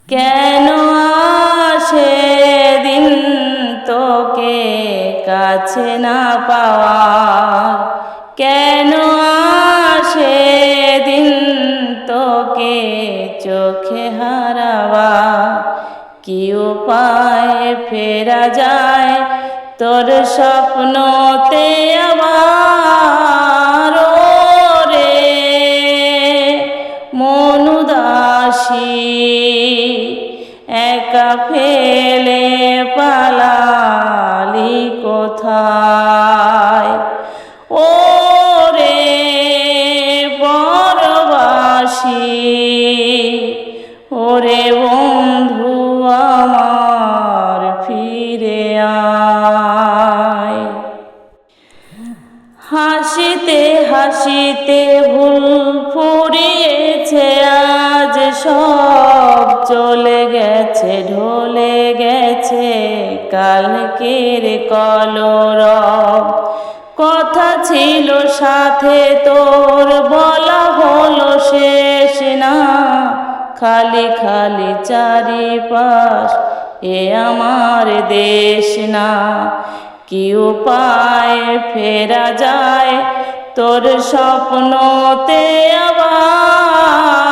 কেন আসে দিন তোকে কাছে না পাওয়ার, কেন আসে দিন তোকে চোখে হারাবার। কি উপায় ফেরা যায় তোর স্বপ্নতে আবার, রে মন উদাসী একা ফেলে পালালি কোথায়। ও রে পরবাসী, ওরে বন্ধু আমার ফিরে আয়। হাসিতে হাসিতে ভুল ফুরিয়েছে আজ সব, চলে গেছে ঢলে গেছে কালকের কলরব। কথা ছিল সাথে তোর বলা হলো শেষ না, খালি খালি চারিপাশ এ আমার দেশ না। কি উপায় ফেরা যায় তোর স্বপ্নতে আবার।